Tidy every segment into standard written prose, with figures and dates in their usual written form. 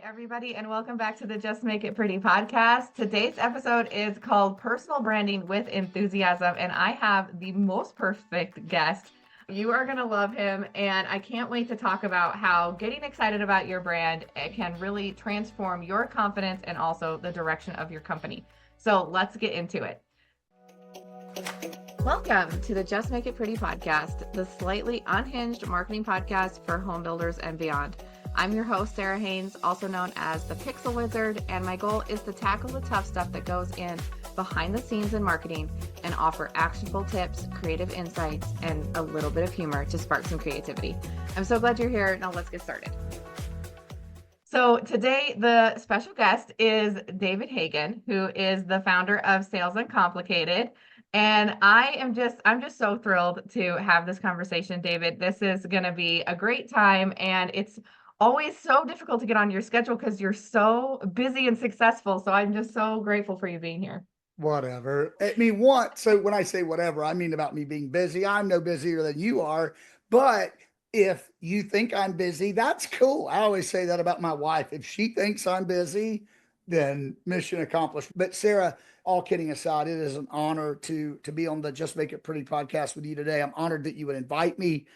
Hi, everybody, and welcome back to the Just Make It Pretty podcast. Today's episode is called Personal Branding with Enthusiasm, and I have the most perfect guest. You are going to love him, and I can't wait to talk about how getting excited about your brand can really transform your confidence and also the direction of your company. So let's get into it. Welcome to the Just Make It Pretty podcast, the slightly unhinged marketing podcast for home builders and beyond. I'm your host, Sarah Haynes, also known as the Pixel Wizard, and my goal is to tackle the tough stuff that goes in behind the scenes in marketing and offer actionable tips, creative insights, and a little bit of humor to spark some creativity. I'm so glad you're here. Now let's get started. So today, the special guest is David Hagan, who is the founder of Sales Uncomplicated. And I'm just so thrilled to have this conversation, David. This is going to be a great time, and it's always so difficult to get on your schedule because you're so busy and successful. So I'm just so grateful for you being here. Whatever. So when I say whatever, I mean about me being busy. I'm no busier than you are. But if you think I'm busy, that's cool. I always say that about my wife. If she thinks I'm busy, then mission accomplished. But Sarah, all kidding aside, it is an honor to be on the Just Make It Pretty podcast with you today. I'm honored that you would invite me.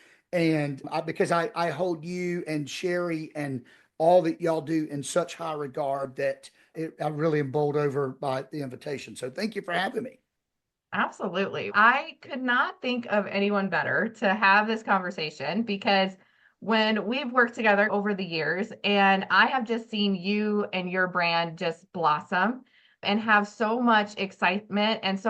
Because I hold you and Sherry and all that y'all do in such high regard that I really am bowled over by the invitation. So thank you for having me. Absolutely. I could not think of anyone better to have this conversation because when we've worked together over the years, and I have just seen you and your brand just blossom and have so much excitement and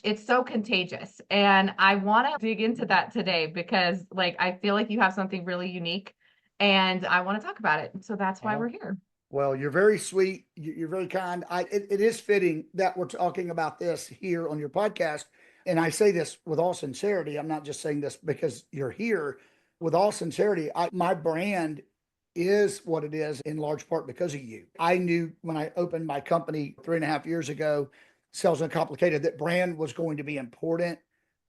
it's so contagious. And I want to dig into that today because I feel like you have something really unique and I want to talk about it. So that's why we're here. Well, you're very sweet. You're very kind. It is fitting that we're talking about this here on your podcast. And I say this with all sincerity. I'm not just saying this because you're here. With all sincerity, my brand is what it is in large part because of you. I knew when I opened my company 3.5 years ago, Sales Uncomplicated, that brand was going to be important.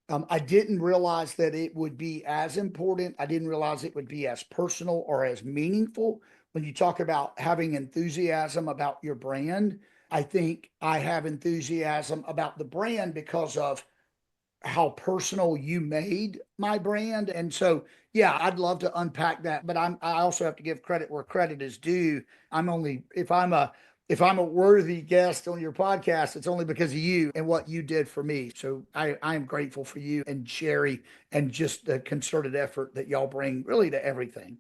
I didn't realize that it would be as important. I didn't realize it would be as personal or as meaningful. When you talk about having enthusiasm about your brand, I think I have enthusiasm about the brand because of how personal you made my brand. And so, yeah, I'd love to unpack that, but I also have to give credit where credit is due. If I'm a worthy guest on your podcast, it's only because of you and what you did for me. So I am grateful for you and Sherry and just the concerted effort that y'all bring really to everything.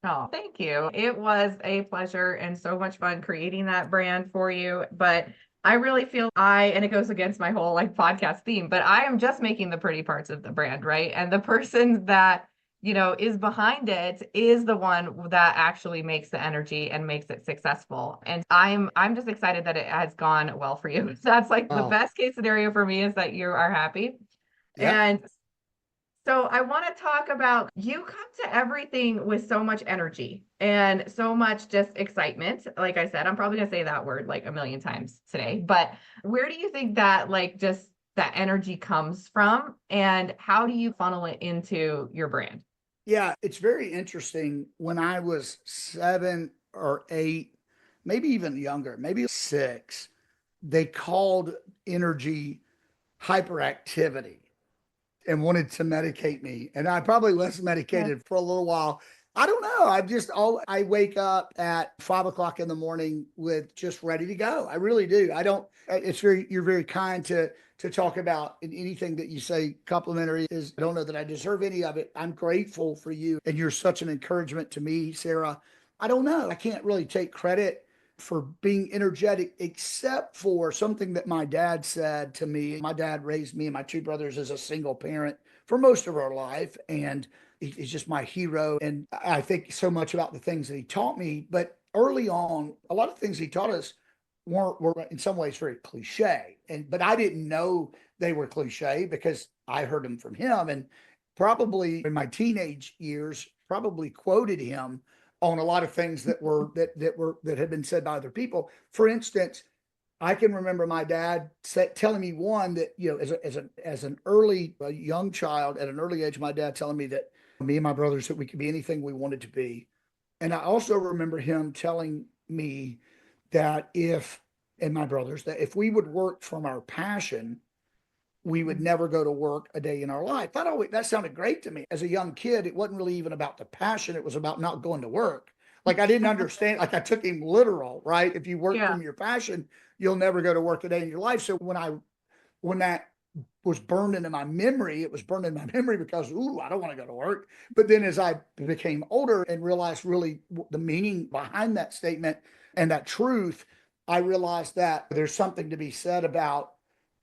Oh, thank you. It was a pleasure and so much fun creating that brand for you. But I really feel and it goes against my whole podcast theme, but I am just making the pretty parts of the brand, right? And the person that, is behind it is the one that actually makes the energy and makes it successful. And I'm just excited that it has gone well for you. That's the best case scenario for me is that you are happy. Yeah. And so I want to talk about you come to everything with so much energy and so much just excitement. Like I said, I'm probably going to say that word like a million times today, but where do you think that just that energy comes from and how do you funnel it into your brand? Yeah, it's very interesting. When I was 7 or 8, maybe even younger, maybe 6, they called energy hyperactivity and wanted to medicate me. And I probably was medicated for a little while. I don't know. I wake up at 5 o'clock in the morning with just ready to go. I really do. I don't, you're very kind to talk about anything that you say complimentary is. I don't know that I deserve any of it. I'm grateful for you. And you're such an encouragement to me, Sarah. I don't know. I can't really take credit for being energetic, except for something that my dad said to me. My dad raised me and my 2 brothers as a single parent for most of our life. And he's just my hero. And I think so much about the things that he taught me. But early on, a lot of things he taught us were in some ways very cliche. But I didn't know they were cliche because I heard them from him. And probably in my teenage years, probably quoted him on a lot of things that had been said by other people. For instance, I can remember my dad telling me one that, as an early a young child at an early age, my dad telling me that me and my brothers that we could be anything we wanted to be. And I also remember him telling me that and my brothers, that if we would work from our passion, we would never go to work a day in our life. That sounded great to me. As a young kid, it wasn't really even about the passion. It was about not going to work. Like I didn't understand, like I took him literal, right? If you work Yeah. from your passion, you'll never go to work a day in your life. So when that was burned into my memory, it was burned in my memory because, ooh, I don't want to go to work. But then as I became older and realized really the meaning behind that statement and that truth, I realized that there's something to be said about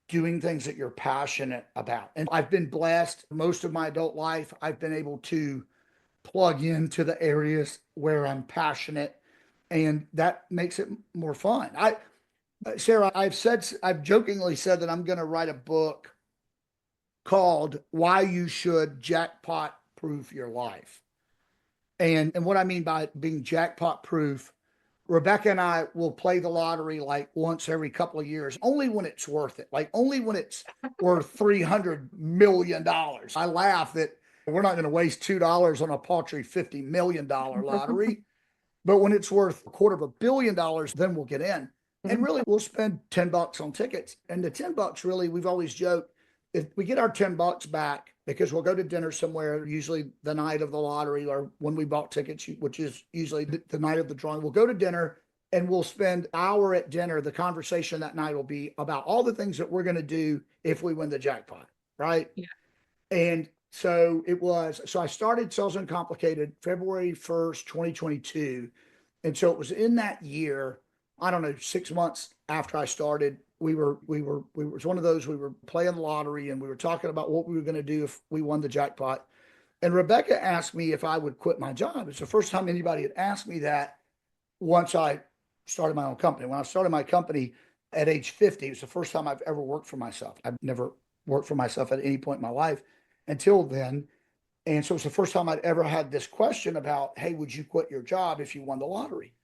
doing things that you're passionate about. And I've been blessed most of my adult life. I've been able to plug into the areas where I'm passionate, and that makes it more fun. Sarah, I've jokingly said that I'm going to write a book called Why You Should Jackpot Proof Your Life. And what I mean by being jackpot proof, Rebecca and I will play the lottery like once every couple of years, only when it's worth it, like only when it's worth $300 million. I laugh that we're not going to waste $2 on a paltry $50 million lottery. But when it's worth $250 million, then we'll get in. And really, we'll spend $10 on tickets. And the $10, really, we've always joked, if we get our $10 back, because we'll go to dinner somewhere, usually the night of the lottery or when we bought tickets, which is usually the night of the drawing, we'll go to dinner and we'll spend an hour at dinner. The conversation that night will be about all the things that we're going to do if we win the jackpot, right? Yeah. And so I started Sales Uncomplicated February 1st, 2022. And so it was in that year, I don't know, 6 months after I started, we were, it was one of those, we were playing the lottery and we were talking about what we were going to do if we won the jackpot. And Rebecca asked me if I would quit my job. It's the first time anybody had asked me that once I started my own company. When I started my company at age 50, it was the first time I've ever worked for myself. I've never worked for myself at any point in my life until then. And so it's the first time I'd ever had this question about, hey, would you quit your job if you won the lottery?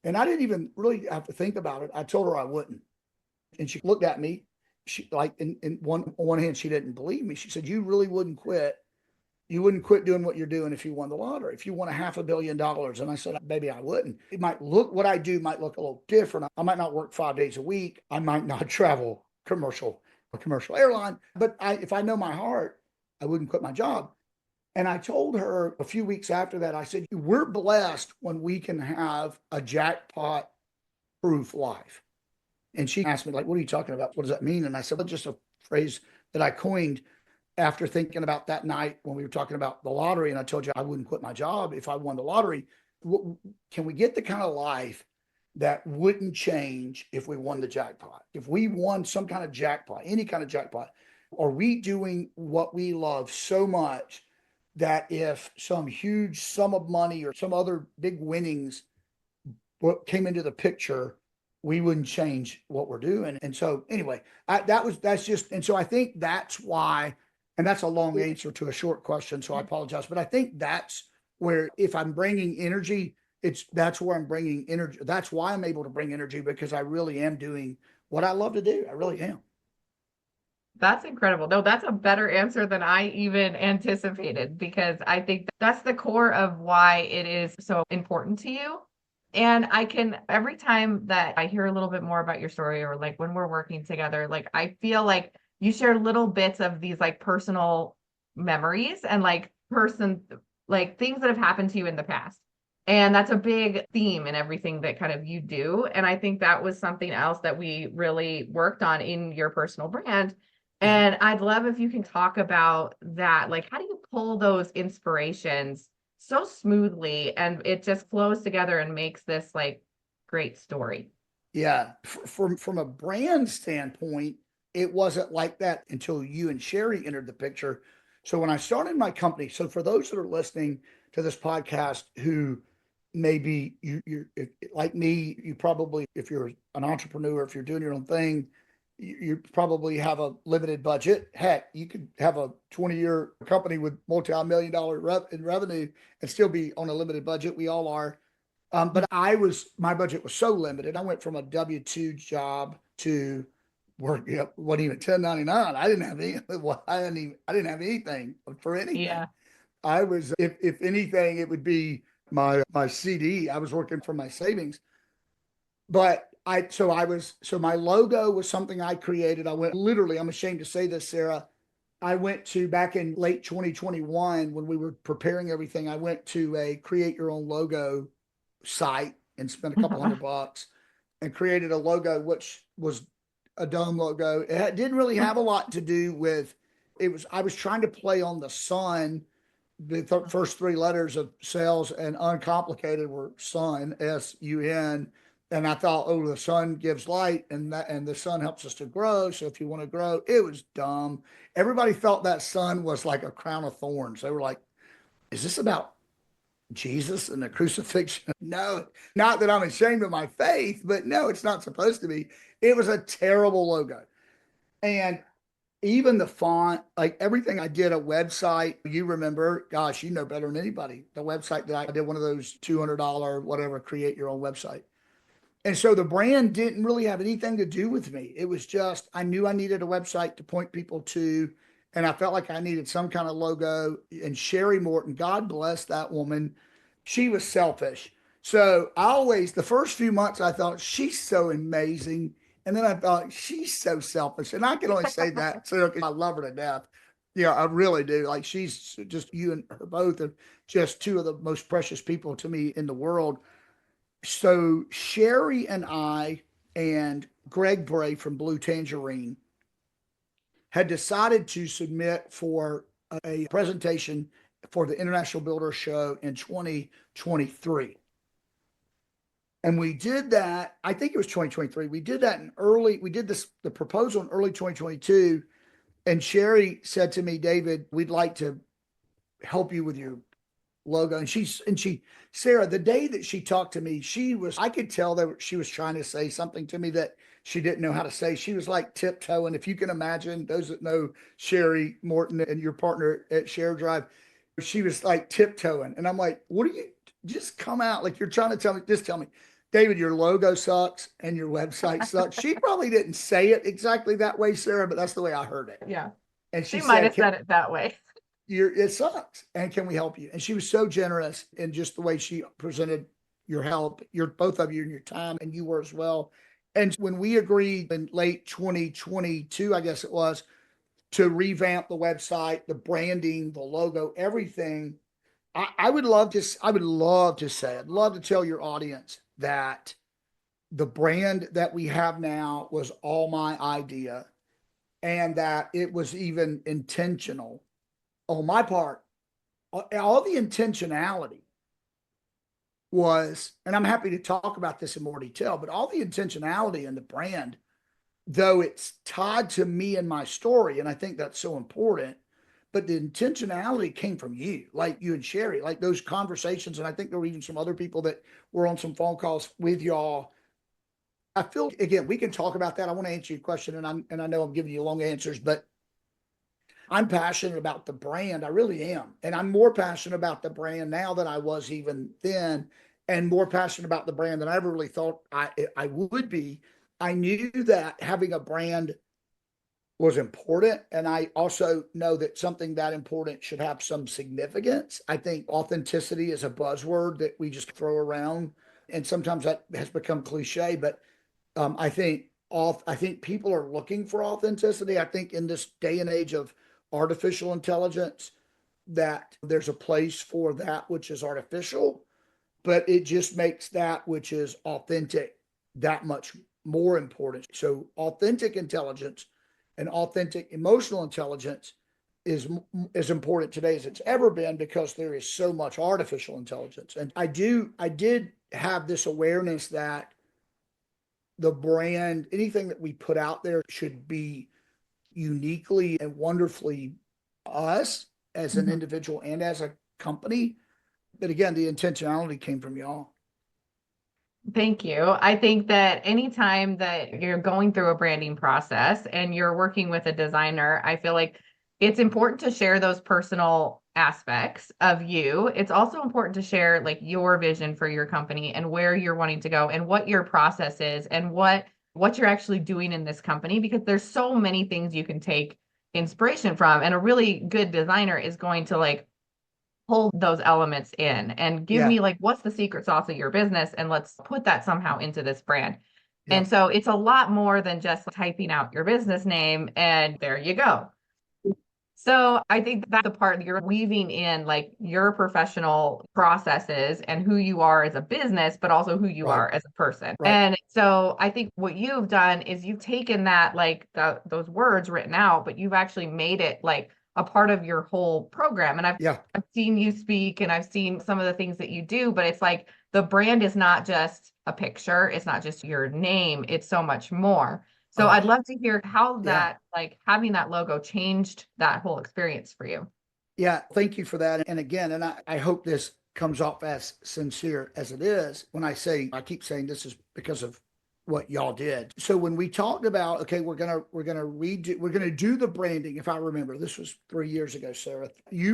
And I didn't even really have to think about it. I told her I wouldn't. And she looked at me. She like on one hand, she didn't believe me. She said, you really wouldn't quit. You wouldn't quit doing what you're doing if you won the lottery, if you won $500 million. And I said, maybe I wouldn't. It might look, what I do might look a little different. I might not work 5 days a week. I might not travel a commercial airline, but if I know my heart, I wouldn't quit my job. And I told her a few weeks after that, I said, we're blessed when we can have a jackpot proof life. And she asked me, like, what are you talking about? What does that mean? And I said, well, just a phrase that I coined after thinking about that night when we were talking about the lottery. And I told you I wouldn't quit my job if I won the lottery. Can we get the kind of life that wouldn't change if we won the jackpot? If we won some kind of jackpot, any kind of jackpot, are we doing what we love so much that if some huge sum of money or some other big winnings came into the picture, we wouldn't change what we're doing? And so anyway, and so I think that's why, and that's a long answer to a short question, so I apologize, but I think that's where, if I'm bringing energy, that's where I'm bringing energy. That's why I'm able to bring energy, because I really am doing what I love to do. I really am. That's incredible. No, that's a better answer than I even anticipated, because I think that's the core of why it is so important to you. And every time that I hear a little bit more about your story, or like when we're working together, like I feel like you share little bits of these like personal memories and like things that have happened to you in the past. And that's a big theme in everything that kind of you do. And I think that was something else that we really worked on in your personal brand. Yeah. And I'd love if you can talk about that. Like, how do you pull those inspirations so smoothly and it just flows together and makes this like great story? Yeah. From a brand standpoint, it wasn't like that until you and Sherry entered the picture. So when I started my company, so for those that are listening to this podcast who maybe like me, you probably, if you're an entrepreneur, if you're doing your own thing, you probably have a limited budget. Heck, you could have a 20-year company with multi-million dollar in revenue and still be on a limited budget. We all are. But my budget was so limited. I went from a W-2 job to work, wasn't even 1099. I didn't have any, I didn't have anything for anything. Yeah. If anything, it would be my CD. I was working for my savings. But so my logo was something I created. I went literally, I'm ashamed to say this, Sarah. I went to back in late 2021 when we were preparing everything. I went to a create your own logo site and spent a couple $100 and created a logo, which was a dome logo. Didn't really have a lot to do with it. I was trying to play on the sun. The first three letters of sales and uncomplicated were sun, SUN. And I thought, oh, the sun gives light and the sun helps us to grow. So if you want to grow, it was dumb. Everybody felt that sun was like a crown of thorns. They were like, is this about Jesus and the crucifixion? No, not that I'm ashamed of my faith, but no, it's not supposed to be. It was a terrible logo. And even the font, like everything I did, a website, you remember, gosh, you know better than anybody, the website that I did, one of those $200, whatever, create your own website. And so the brand didn't really have anything to do with me. It was just, I knew I needed a website to point people to, and I felt like I needed some kind of logo. And Sherry Morton, God bless that woman, she was selfish. So I always, the first few months, I thought, she's so amazing. And then I thought, she's so selfish. And I can only say that, Sarah, because I love her to death. Yeah, I really do. Like, she's just, you and her both are just two of the most precious people to me in the world. So Sherry and I and Greg Bray from Blue Tangerine had decided to submit for a presentation for the International Builder Show in 2023. And we did that, I think it was 2023. We did that we did the proposal in early 2022. And Sherry said to me, David, we'd like to help you with your logo. And Sarah, the day that she talked to me, I could tell that she was trying to say something to me that she didn't know how to say. She was like tiptoeing. If you can imagine, those that know Sherry Morton and your partner at Share Drive, she was like tiptoeing. And I'm like, what are you, just come out. Like, you're trying to tell me, just tell me, David, your logo sucks and your website sucks. She probably didn't say it exactly that way, Sarah, but that's the way I heard it. Yeah. And she might have said it that way. It sucks. And can we help you? And she was so generous in just the way she presented your help, both of you, and your time, and you were as well. And when we agreed in late 2022, I guess it was, to revamp the website, the branding, the logo, everything, I'd love to say, I'd love to tell your audience that the brand that we have now was all my idea, and that it was even intentional on my part. All the intentionality was, and I'm happy to talk about this in more detail, but all the intentionality in the brand, though it's tied to me and my story, and I think that's so important, but the intentionality came from you, like you and Sherry, like those conversations. And I think there were even some other people that were on some phone calls with y'all. I feel, again, we can talk about that. I want to answer your question, and I know I'm giving you long answers, but I'm passionate about the brand. I really am. And I'm more passionate about the brand now than I was even then, and more passionate about the brand than I ever really thought I would be. I knew that having a brand was important. And I also know that something that important should have some significance. I think authenticity is a buzzword that we just throw around, and sometimes that has become cliche, but I think people are looking for authenticity. I think in this day and age of artificial intelligence, that there's a place for that which is artificial, but it just makes that which is authentic that much more important. So authentic intelligence and authentic emotional intelligence is as important today as it's ever been, because there is so much artificial intelligence. And I did have this awareness that the brand, anything that we put out there, should be uniquely and wonderfully us as an individual and as a company. But again, the intentionality came from y'all. Thank you. I think that anytime that you're going through a branding process and you're working with a designer, I feel like it's important to share those personal aspects of you. It's also important to share like your vision for your company and where you're wanting to go and what your process is and what you're actually doing in this company, because there's so many things you can take inspiration from. And a really good designer is going to like pull those elements in and give Yeah. me like, what's the secret sauce of your business? And let's put that somehow into this brand. Yeah. And so it's a lot more than just typing out your business name and there you go. So I think that's the part you're weaving in like your professional processes and who you are as a business, but also who you Right. are as a person. Right. And so I think what you've done is you've taken that like those words written out, but you've actually made it like a part of your whole program. And Yeah. I've seen you speak and I've seen some of the things that you do, but it's like the brand is not just a picture, it's not just your name, it's so much more. So Oh, I'd love to hear how yeah. that, like having that logo changed that whole experience for you. Yeah. Thank you for that. And again, and I hope this comes off as sincere as it is when I keep saying this is because of what y'all did. So when we talked about, okay, we're gonna do the branding. If I remember, this was 3 years ago, Sarah.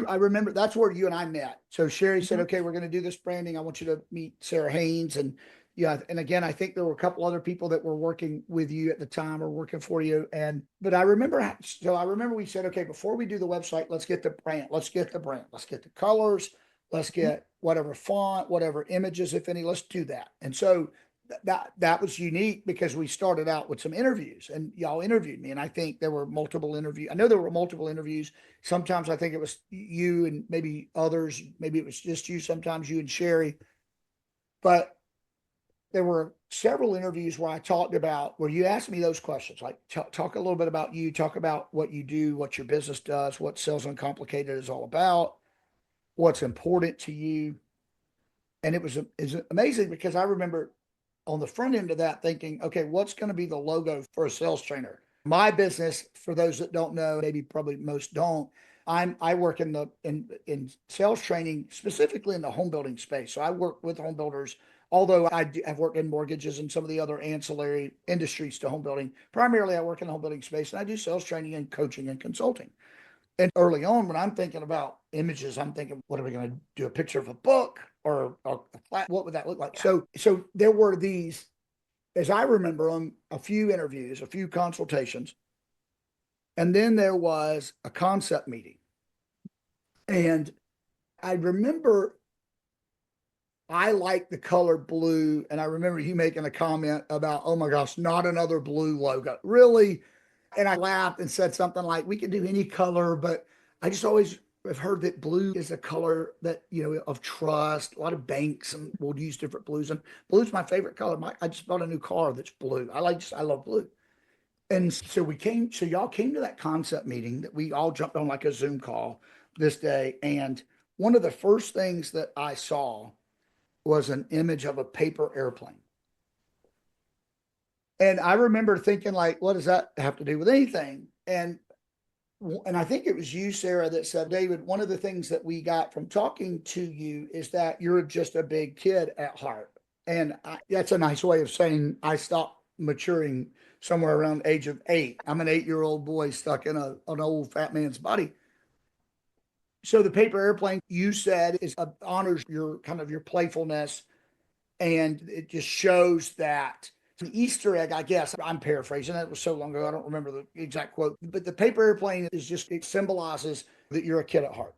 I remember that's where you and I met. So Sherry said, Mhm. okay, we're gonna do this branding. I want you to meet Sarah Haynes. And yeah, and again, I think there were a couple other people that were working with you at the time or working for you. But I remember, so I remember we said, okay, before we do the website, let's get the brand, let's get the colors, let's get whatever font, whatever images, if any, let's do that. And so that was unique because we started out with some interviews and y'all interviewed me. And I think there were multiple interviews. I know there were multiple interviews. Sometimes I think it was you and maybe others, maybe it was just you, sometimes you and Sherry. But there were several interviews where I talked about where you asked me those questions, like talk a little bit about you, talk about what you do, what your business does, what Sales Uncomplicated is all about, what's important to you. And it was amazing because I remember on the front end of that thinking, okay, what's going to be the logo for a sales trainer? My business, for those that don't know, maybe probably most don't, I work in sales training, specifically in the home building space. So I work with home builders, although have worked in mortgages and some of the other ancillary industries to home building. Primarily, I work in the home building space and I do sales training and coaching and consulting. And early on, when I'm thinking about images, I'm thinking, what are we going to do? A picture of a book or a flat? What would that look like? Yeah. So there were these, as I remember them, a few interviews, a few consultations, and then there was a concept meeting. And I remember I like the color blue, and I remember you making a comment about, oh my gosh, not another blue logo, really. And I laughed and said something like, we can do any color, but I just always have heard that blue is a color that, of trust. A lot of banks and will use different blues. And blue's my favorite color. I just bought a new car that's blue. I love blue. And so y'all came to that concept meeting that we all jumped on like a Zoom call this day. And one of the first things that I saw was an image of a paper airplane. And I remember thinking, like, what does that have to do with anything? And I think it was you, Sarah, that said, David, one of the things that we got from talking to you is that you're just a big kid at heart. That's a nice way of saying I stopped maturing somewhere around the age of 8. I'm an 8-year-old boy stuck in an old fat man's body. So the paper airplane you said honors your kind of your playfulness, and it just shows that the Easter egg, I guess, I'm paraphrasing. That was so long ago, I don't remember the exact quote. But the paper airplane it symbolizes that you're a kid at heart.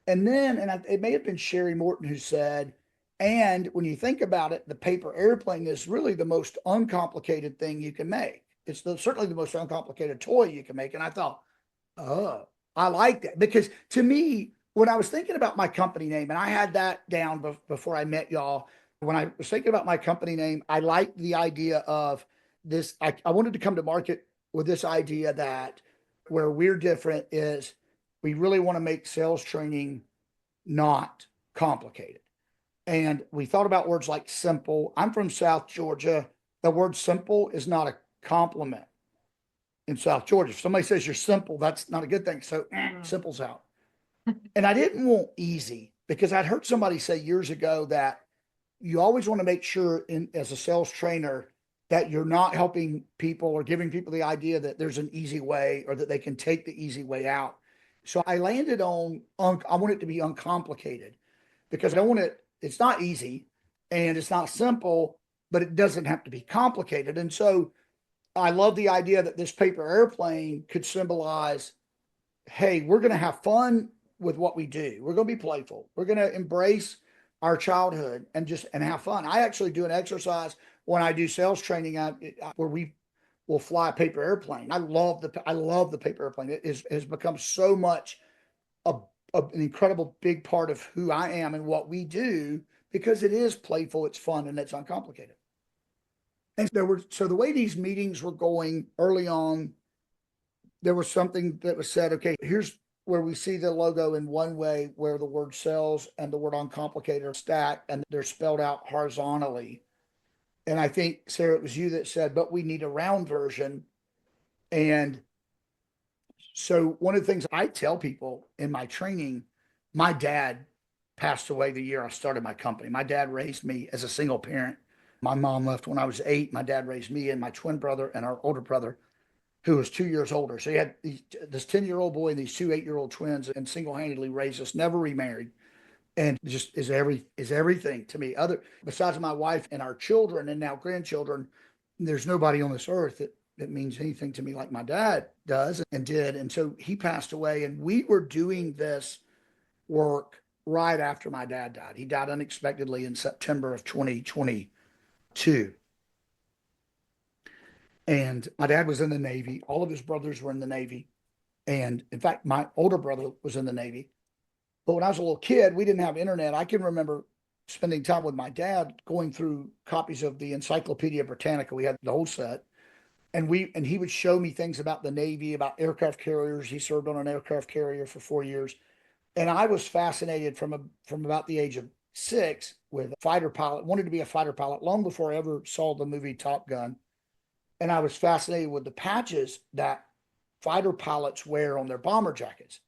And then, it may have been Sherry Morton who said, and when you think about it, the paper airplane is really the most uncomplicated thing you can make. Certainly the most uncomplicated toy you can make. And I thought, oh, I like that because to me, when I was thinking about my company name, and I had that down before I met y'all, when I was thinking about my company name, I liked the idea of this. I wanted to come to market with this idea that where we're different is we really want to make sales training not complicated. And we thought about words like simple. I'm from South Georgia. The word simple is not a compliment in South Georgia. If somebody says you're simple, that's not a good thing. So simple's out. And I didn't want easy because I'd heard somebody say years ago that you always want to make sure as a sales trainer that you're not helping people or giving people the idea that there's an easy way or that they can take the easy way out. So I landed on, I want it to be uncomplicated because I don't want it's not easy and it's not simple, but it doesn't have to be complicated. And so I love the idea that this paper airplane could symbolize, hey, we're going to have fun with what we do. We're going to be playful. We're going to embrace our childhood and have fun. I actually do an exercise when I do sales training where we will fly a paper airplane. I love the paper airplane. Has become so much an incredible big part of who I am and what we do, because it is playful, it's fun, and it's uncomplicated. And so the way these meetings were going early on, there was something that was said, okay, here's where we see the logo in one way, where the word sales and the word uncomplicated are stacked and they're spelled out horizontally. And I think, Sarah, it was you that said, but we need a round version. And so one of the things I tell people in my training, my dad passed away the year I started my company. My dad raised me as a single parent. My mom left when I was 8. My dad raised me and my twin brother and our older brother, who was 2 years older. So he had this 10-year-old boy and these 2 8-year-old twins, and single-handedly raised us, never remarried, and just is everything to me. Besides my wife and our children and now grandchildren, there's nobody on this earth that means anything to me like my dad does and did. And so he passed away, and we were doing this work right after my dad died. He died unexpectedly in September of 2022. And my dad was in the Navy. All of his brothers were in the Navy. And in fact, my older brother was in the Navy. But when I was a little kid, we didn't have internet. I can remember spending time with my dad going through copies of the Encyclopedia Britannica. We had the whole set. And he would show me things about the Navy, about aircraft carriers. He served on an aircraft carrier for 4 years. And I was fascinated from about the age of 6 with a fighter pilot, wanted to be a fighter pilot long before I ever saw the movie Top Gun. And I was fascinated with the patches that fighter pilots wear on their bomber jackets.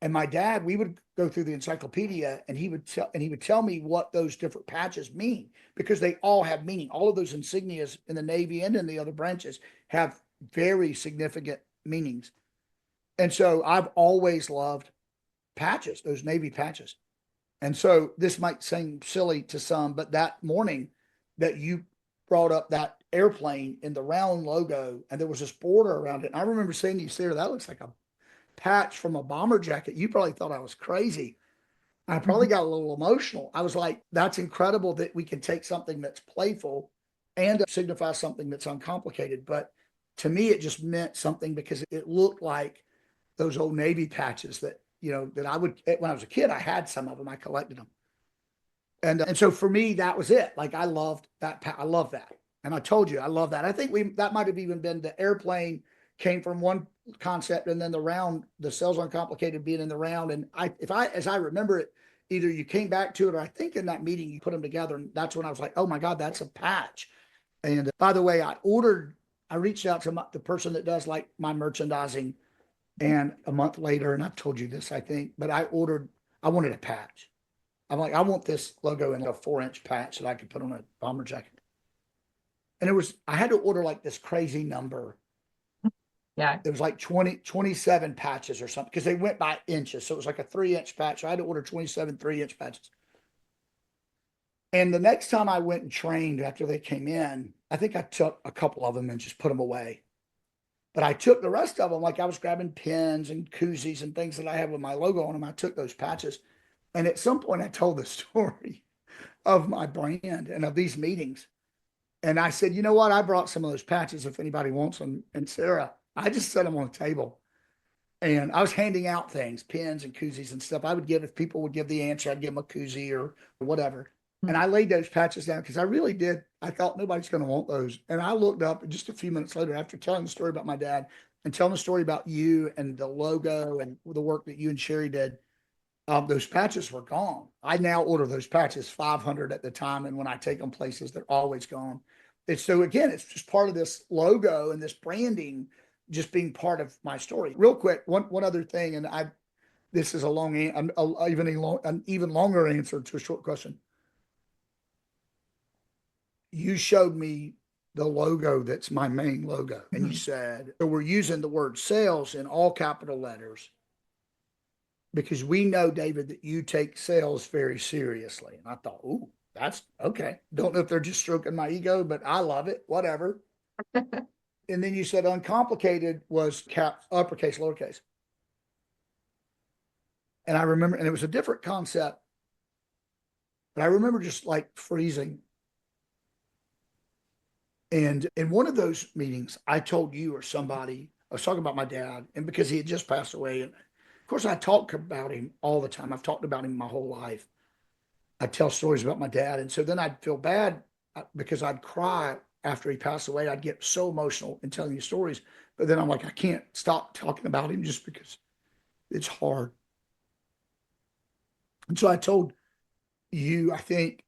And my dad, we would go through the encyclopedia, and he would tell me what those different patches mean, because they all have meaning. All of those insignias in the Navy and in the other branches have very significant meanings. And so I've always loved patches, those Navy patches. And so this might seem silly to some, but that morning that you brought up that airplane in the round logo, and there was this border around it, and I remember saying to you, Sarah, that looks like a patch from a bomber jacket. You probably thought I was crazy. I probably got a little emotional. I was like, that's incredible that we can take something that's playful and signify something that's uncomplicated. But to me, it just meant something, because it looked like those old Navy patches that, that I would, when I was a kid, I had some of them, I collected them. And so for me, that was it. Like, I loved that. I love that. And I told you, I love that. I think that might've even been the airplane came from one concept, and then the Sales Uncomplicated being in the round. And as I remember it, either you came back to it, or I think in that meeting you put them together, and that's when I was like, oh my God, that's a patch. And by the way, I reached out to the person that does like my merchandising, and a month later, and I've told you this, I think, but I wanted a patch. I'm like, I want this logo in a 4-inch patch that I could put on a bomber jacket. And I had to order like this crazy number. Yeah. It was like 27 patches or something, because they went by inches. So it was like a 3-inch patch. So I had to order 27 3-inch patches. And the next time I went and trained after they came in, I think I took a couple of them and just put them away. But I took the rest of them, like I was grabbing pins and koozies and things that I had with my logo on them. I took those patches. And at some point I told the story of my brand and of these meetings. And I said, you know what? I brought some of those patches if anybody wants them. And Sarah, I just set them on the table, and I was handing out things, pins and koozies and stuff. If people would give the answer, I'd give them a koozie or whatever. And I laid those patches down because I really did. I thought nobody's going to want those. And I looked up, and just a few minutes later, after telling the story about my dad and telling the story about you and the logo and the work that you and Sherry did, those patches were gone. I now order those patches, 500 at the time. And when I take them places, they're always gone. So again, it's just part of this logo and this branding just being part of my story. Real quick, one other thing, and this is an even longer answer to a short question. You showed me the logo that's my main logo, and you said, so we're using the word sales in all capital letters because we know, David, that you take sales very seriously. And I thought, ooh, that's okay. Don't know if they're just stroking my ego, but I love it. Whatever. And then you said uncomplicated was uppercase, lowercase. And I remember, and it was a different concept, but I remember just like freezing. And in one of those meetings, I told you or somebody, I was talking about my dad, and because he had just passed away. And of course, I talk about him all the time. I've talked about him my whole life. I tell stories about my dad. And so then I'd feel bad because I'd cry after he passed away. I'd get so emotional in telling you stories. But then I'm like, I can't stop talking about him just because it's hard. And so I told you, I think,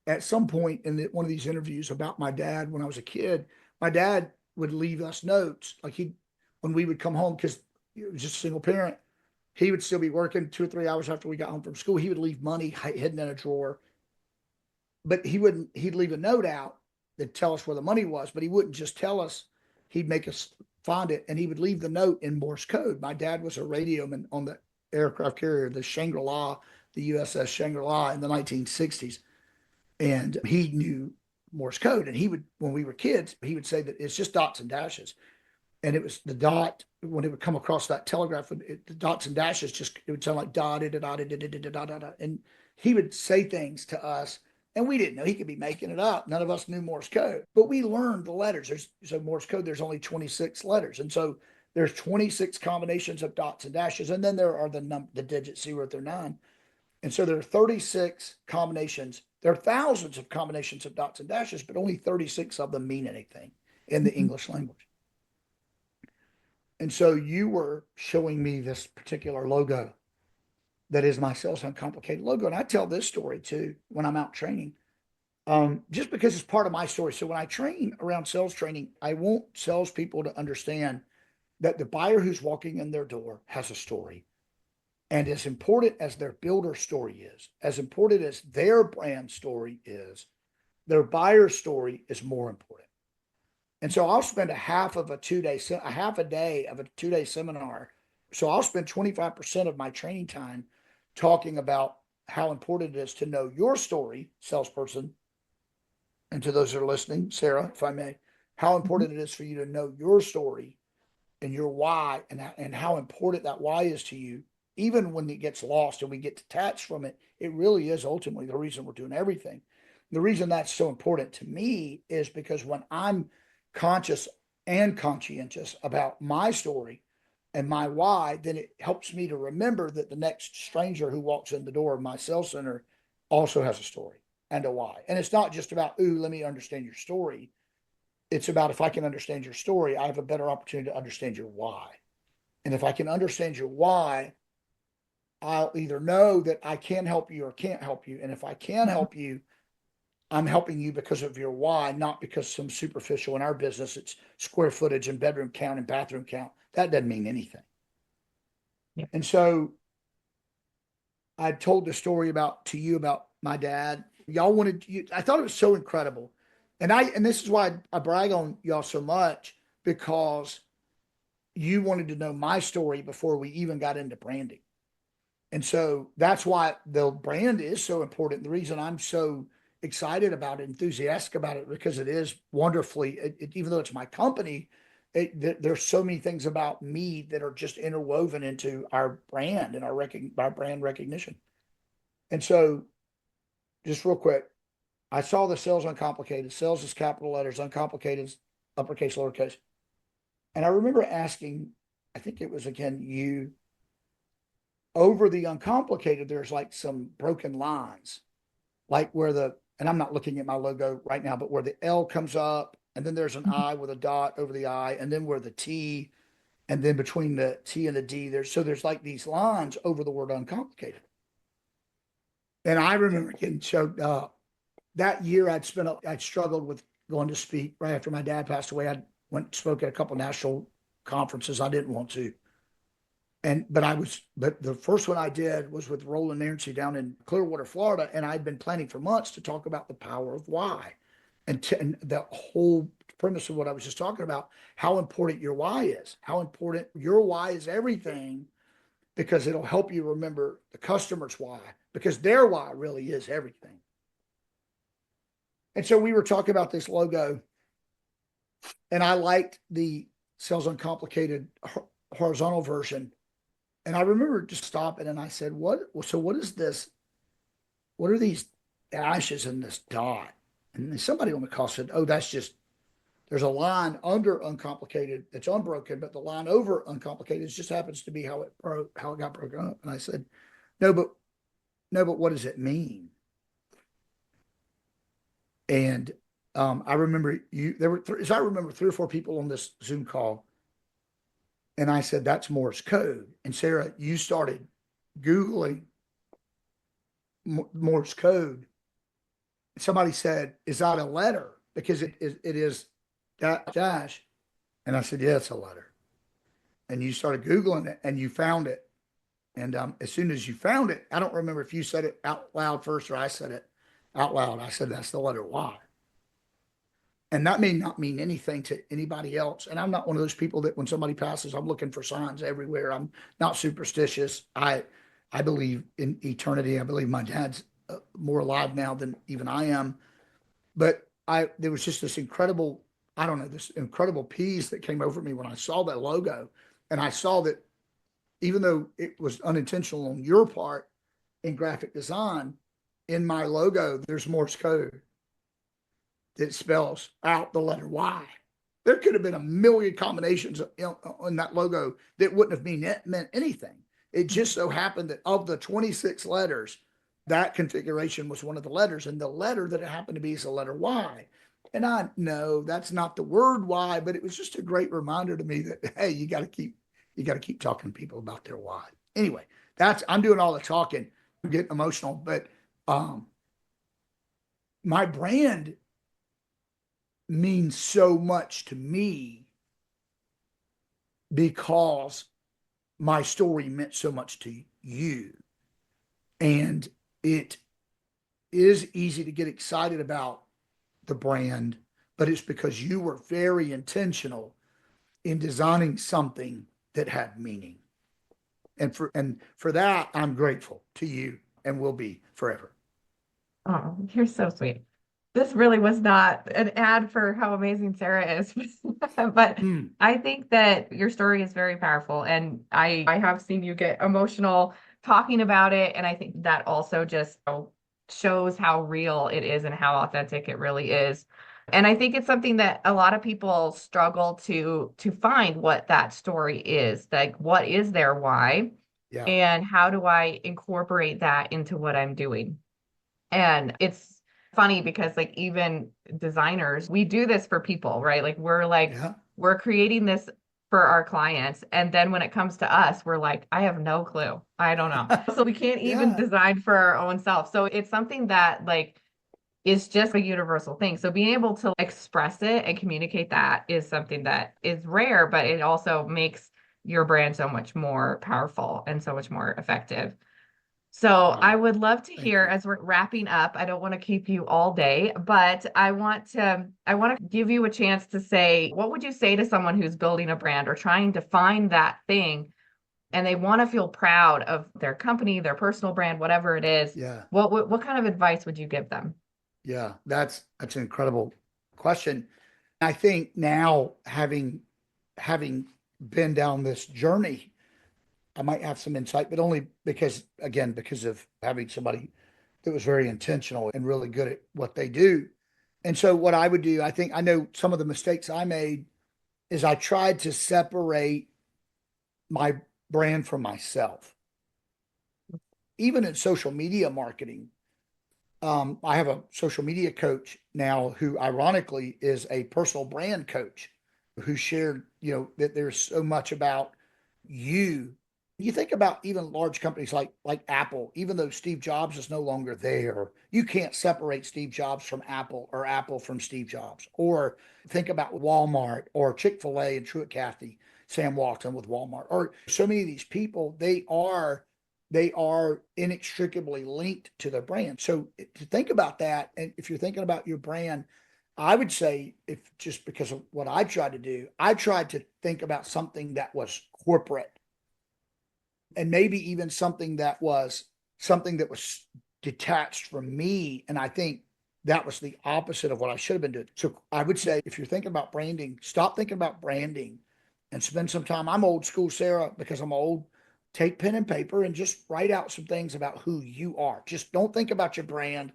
at some point in one of these interviews about my dad when I was a kid, my dad would leave us notes. Like when we would come home, because he was just a single parent, he would still be working 2 or 3 hours after we got home from school. He would leave money hidden in a drawer, but he'd leave a note out that tell us where the money was, but he wouldn't just tell us. He'd make us find it, and he would leave the note in Morse code. My dad was a radioman on the aircraft carrier, the Shangri-La, the USS Shangri-La in the 1960s. And he knew Morse code. And he would, when we were kids, he would say that it's just dots and dashes. And it was the dot, when it would come across that telegraph, the dots and dashes just, it would sound like da da da da da da da da da. And he would say things to us, and we didn't know. He could be making it up. None of us knew Morse code, but we learned the letters. So Morse code, there's only 26 letters. And so there's 26 combinations of dots and dashes. And then there are the digits 0 through 9. And so there are 36 combinations. There are thousands of combinations of dots and dashes, but only 36 of them mean anything in the English language. And so you were showing me this particular logo that is my Sales Uncomplicated logo. And I tell this story too when I'm out training, just because it's part of my story. So when I train around sales training, I want salespeople to understand that the buyer who's walking in their door has a story. And as important as their builder story is, as important as their brand story is, their buyer story is more important. And so I'll spend a half a day of a 2 day seminar. So I'll spend 25% of my training time talking about how important it is to know your story, salesperson. And to those that are listening, Sarah, if I may, how important it is for you to know your story and your why, and how important that why is to you. Even when it gets lost and we get detached from it, it really is ultimately the reason we're doing everything. The reason that's so important to me is because when I'm conscious and conscientious about my story and my why, then it helps me to remember that the next stranger who walks in the door of my sales center also has a story and a why. And it's not just about, ooh, let me understand your story. It's about, if I can understand your story, I have a better opportunity to understand your why. And if I can understand your why, I'll either know that I can help you or can't help you. And if I can help you, I'm helping you because of your why, not because some superficial. In our business, it's square footage and bedroom count and bathroom count. That doesn't mean anything. Yeah. And so I told the story to you about my dad. Y'all wanted you, I thought it was so incredible. And this is why I brag on y'all so much, because you wanted to know my story before we even got into branding. And so that's why the brand is so important. The reason I'm so excited about it, enthusiastic about it, because it is wonderfully, even though it's my company, there's so many things about me that are just interwoven into our brand and our brand recognition. And so, just real quick, I saw the Sales Uncomplicated. Sales is capital letters, uncomplicated is uppercase, lowercase. And I remember asking, I think it was again you, over the uncomplicated, there's like some broken lines, like and I'm not looking at my logo right now, but where the L comes up, and then there's an I with a dot over the I, and then where the T, and then between the T and the D, there's like these lines over the word uncomplicated. And I remember getting choked up. That year I'd struggled with going to speak right after my dad passed away. I spoke at a couple of national conferences. I didn't want to. But the first one I did was with Roland Nancy down in Clearwater, Florida. And I'd been planning for months to talk about the power of why, and the whole premise of what I was just talking about, how important your why is, how important your why is everything, because it'll help you remember the customer's why, because their why really is everything. And so we were talking about this logo, and I liked the Sales Uncomplicated horizontal version And I remember just stopping and I said, so what is this? What are these ashes in this dot? And somebody on the call said, oh, there's a line under uncomplicated that's unbroken, but the line over uncomplicated just happens to be how it got broken up. And I said, no, but what does it mean? And I remember as I remember, 3 or 4 people on this Zoom call, and I said, that's Morse code. And Sarah, you started Googling Morse code. Somebody said, is that a letter? Because it is dash. And I said, yeah, it's a letter. And you started Googling it and you found it. And as soon as you found it, I don't remember if you said it out loud first or I said it out loud. I said, that's the letter Y. And that may not mean anything to anybody else. And I'm not one of those people that when somebody passes, I'm looking for signs everywhere. I'm not superstitious. I believe in eternity. I believe my dad's more alive now than even I am. But there was just this incredible, I don't know, this incredible peace that came over me when I saw that logo. And I saw that even though it was unintentional on your part in graphic design, in my logo, there's Morse code that spells out the letter Y. There could have been a million combinations on that logo that wouldn't have meant anything. It just so happened that of the 26 letters, that configuration was one of the letters, and the letter that it happened to be is the letter Y. And I know that's not the word Y, but it was just a great reminder to me that, hey, you got to keep talking to people about their why. Anyway, I'm doing all the talking. I'm getting emotional, but my brand means so much to me because my story meant so much to you. And it is easy to get excited about the brand, but it's because you were very intentional in designing something that had meaning. And for that, I'm grateful to you and will be forever. Oh, you're so sweet. This really was not an ad for how amazing Sarah is, but I think that your story is very powerful, and I have seen you get emotional talking about it, and I think that also just shows how real it is and how authentic it really is. And I think it's something that a lot of people struggle to find what that story is. Like, what is their why? Yeah. And how do I incorporate that into what I'm doing? And it's funny because like even designers, we do this for people, right? Yeah. We're creating this for our clients. And then when it comes to us, we're like, I have no clue. I don't know. So we can't even Yeah. design for our own self. So it's something that like is just a universal thing. So being able to express it and communicate that is something that is rare, but it also makes your brand so much more powerful and so much more effective. So I Wow. would love to Thank hear you. as we're wrapping up. I don't want to keep you all day, but I want to give you a chance to say, what would you say to someone who's building a brand or trying to find that thing and they want to feel proud of their company, their personal brand, whatever it is? Yeah. What kind of advice would you give them? Yeah. That's an incredible question. I think now having been down this journey, I might have some insight, but only because of having somebody that was very intentional and really good at what they do. And so what I would do, I know some of the mistakes I made is I tried to separate my brand from myself. Even in social media marketing, I have a social media coach now who ironically is a personal brand coach who shared, that there's so much about you. You think about even large companies like Apple, even though Steve Jobs is no longer there, you can't separate Steve Jobs from Apple or Apple from Steve Jobs. Or think about Walmart or Chick-fil-A and Truett Cathy, Sam Walton with Walmart, or so many of these people, they are inextricably linked to their brand. So to think about that, and if you're thinking about your brand, I would say, if just because of what I tried to do, I tried to think about something that was corporate and maybe even something that was detached from me. And I think that was the opposite of what I should have been doing. So I would say, if you're thinking about branding, stop thinking about branding and spend some time. I'm old school, Sarah, because I'm old. take pen and paper and just write out some things about who you are. Just don't think about your brand.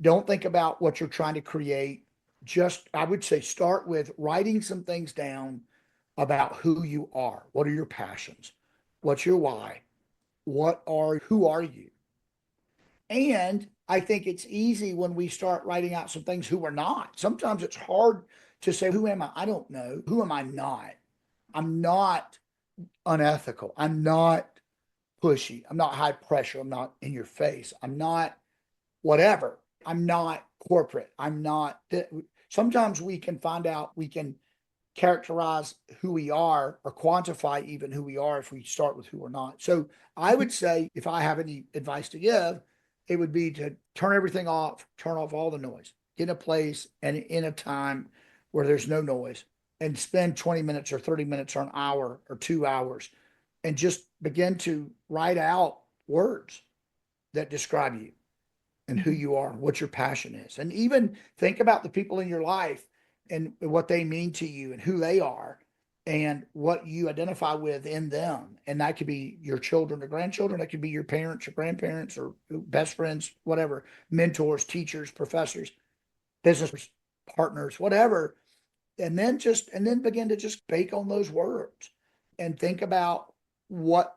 Don't think about what you're trying to create. Just, I would say, start with writing some things down about who you are. What are your passions? What's your why? Who are you? And I think it's easy when we start writing out some things who we're not. Sometimes it's hard to say, who am I? I don't know. Who am I not? I'm not unethical. I'm not pushy. I'm not high pressure. I'm not in your face. I'm not whatever. I'm not corporate. I'm not. Sometimes we can find out, we can characterize who we are or quantify even who we are if we start with who we're not. So I would say, if I have any advice to give, it would be to turn everything off, turn off all the noise, get in a place and in a time where there's no noise, and spend 20 minutes or 30 minutes or an hour or 2 hours and just begin to write out words that describe you and who you are, what your passion is. And even think about the people in your life and what they mean to you and who they are and what you identify with in them. And that could be your children or grandchildren. That could be your parents or grandparents or best friends, whatever, mentors, teachers, professors, business partners, whatever. And then begin to just bake on those words and think about what,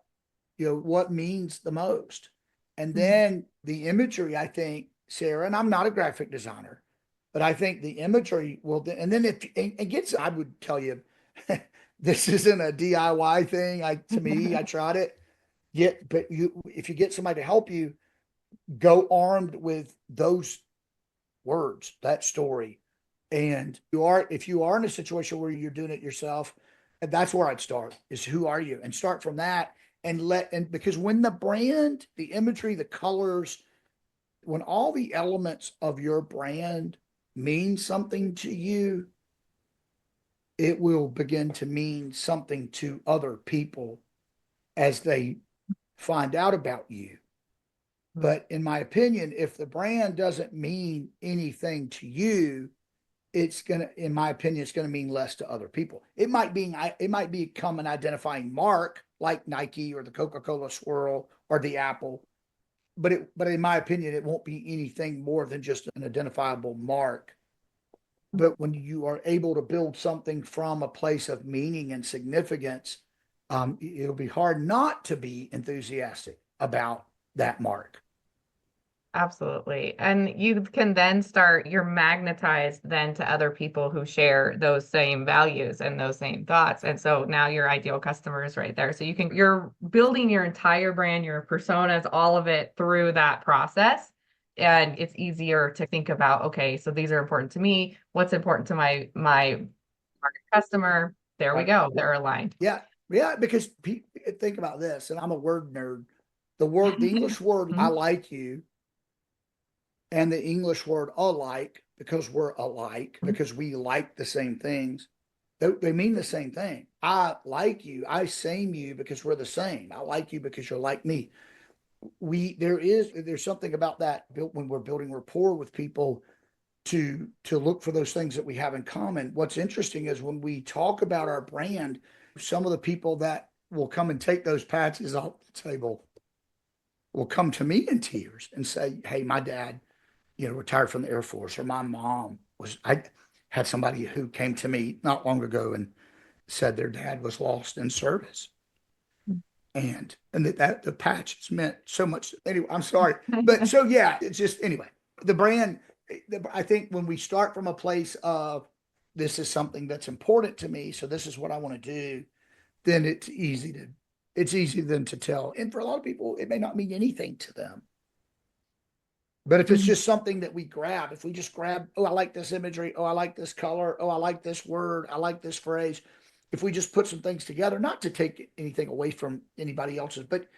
what means the most. And then the imagery, I think, Sarah, and I'm not a graphic designer, but I think the imagery will, and then if it gets, I would tell you, this isn't a DIY thing. To me, I tried it. But if you get somebody to help you, go armed with those words, that story. And if you are in a situation where you're doing it yourself, that's where I'd start, is who are you? And start from that and because when the brand, the imagery, the colors, when all the elements of your brand mean something to you, it will begin to mean something to other people as they find out about you. But in my opinion, if the brand doesn't mean anything to you, in my opinion, it's gonna mean less to other people. It might become an identifying mark like Nike or the Coca-Cola swirl or the Apple. But in my opinion, it won't be anything more than just an identifiable mark. But when you are able to build something from a place of meaning and significance, it'll be hard not to be enthusiastic about that mark. Absolutely. And you can then you're magnetized then to other people who share those same values and those same thoughts. And so now your ideal customer is right there. So you're building your entire brand, your personas, all of it through that process. And it's easier to think about, okay, so these are important to me. What's important to my target customer? There we go. They're aligned. Yeah. Yeah. Because think about this, and I'm a word nerd. The English word, I like you, and the English word alike, because we're alike, because we like the same things, they mean the same thing. I like you. I same you because we're the same. I like you because you're like me. There's something about that when we're building rapport with people to look for those things that we have in common. What's interesting is when we talk about our brand, some of the people that will come and take those patches off the table will come to me in tears and say, hey, my dad, retired from the Air Force, or my mom I had somebody who came to me not long ago and said their dad was lost in service. And that the patches meant so much. Anyway, I'm sorry. But so, yeah, it's just, anyway, the brand, I think when we start from a place of, this is something that's important to me, so this is what I want to do, then it's easy then to tell. And for a lot of people, it may not mean anything to them. But if it's just something that we grab, if we just grab, oh, I like this imagery, oh, I like this color, oh, I like this word, I like this phrase. If we just put some things together, not to take anything away from anybody else's, but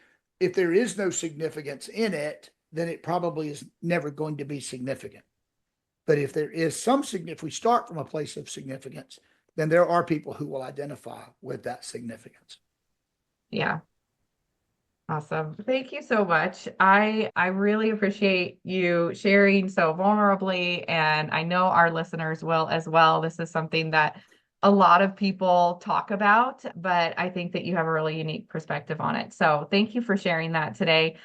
if there is no significance in it, then it probably is never going to be significant. But if there is if we start from a place of significance, then there are people who will identify with that significance. Yeah. Awesome. Thank you so much. I really appreciate you sharing so vulnerably, and I know our listeners will as well. This is something that a lot of people talk about, but I think that you have a really unique perspective on it. So thank you for sharing that today.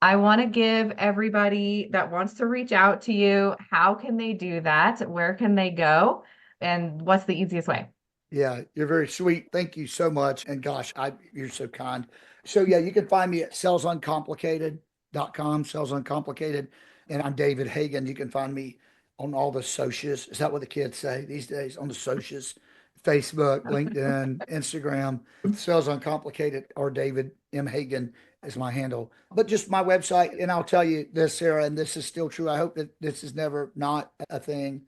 I want to give everybody that wants to reach out to you, how can they do that? Where can they go? And what's the easiest way? Yeah, you're very sweet. Thank you so much. And gosh, you're so kind. So yeah, you can find me at salesuncomplicated.com, Sales Uncomplicated. And I'm David Hagan. You can find me on all the socials. Is that what the kids say these days? On the socials, Facebook, LinkedIn, Instagram, Sales Uncomplicated, or David M. Hagan is my handle. But just my website, and I'll tell you this, Sarah, and this is still true. I hope that this is never not a thing.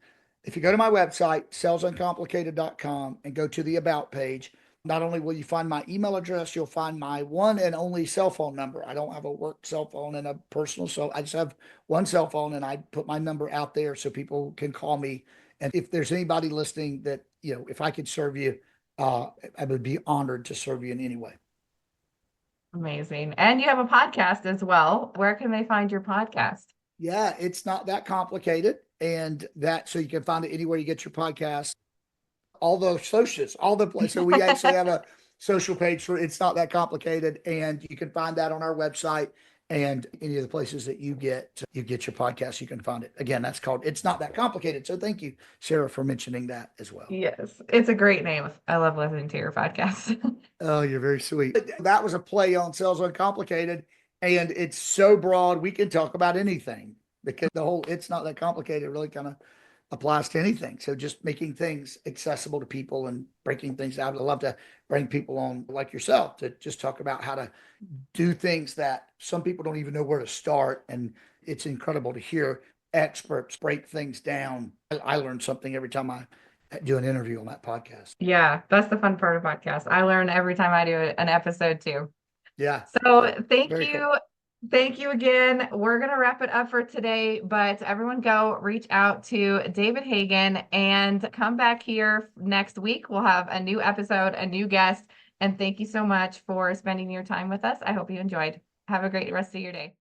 If you go to my website, salesuncomplicated.com, and go to the About page, not only will you find my email address, you'll find my one and only cell phone number. I don't have a work cell phone and a personal cell. I just have one cell phone, and I put my number out there so people can call me. And if there's anybody listening that, if I could serve you, I would be honored to serve you in any way. Amazing. And you have a podcast as well. Where can they find your podcast? Yeah, it's not that complicated. And so you can find it anywhere you get your podcast, all the socials, all the places. So we actually have a social page for It's Not That Complicated. And you can find that on our website and any of the places that you get your podcast, you can find it. Again, that's called It's Not That Complicated. So thank you, Sarah, for mentioning that as well. Yes, it's a great name. I love listening to your podcast. Oh, you're very sweet. That was a play on Sales Uncomplicated. And it's so broad, we can talk about anything because the whole It's Not That Complicated really kind of applies to anything. So just making things accessible to people and breaking things out. I'd love to bring people on like yourself to just talk about how to do things that some people don't even know where to start. And it's incredible to hear experts break things down. I learn something every time I do an interview on that podcast. Yeah, that's the fun part of podcasts. I learn every time I do an episode too. Yeah. So thank Very you. cool. Thank you again. We're going to wrap it up for today, but everyone go reach out to David Hagan and come back here next week. We'll have a new episode, a new guest, and thank you so much for spending your time with us. I hope you enjoyed. Have a great rest of your day.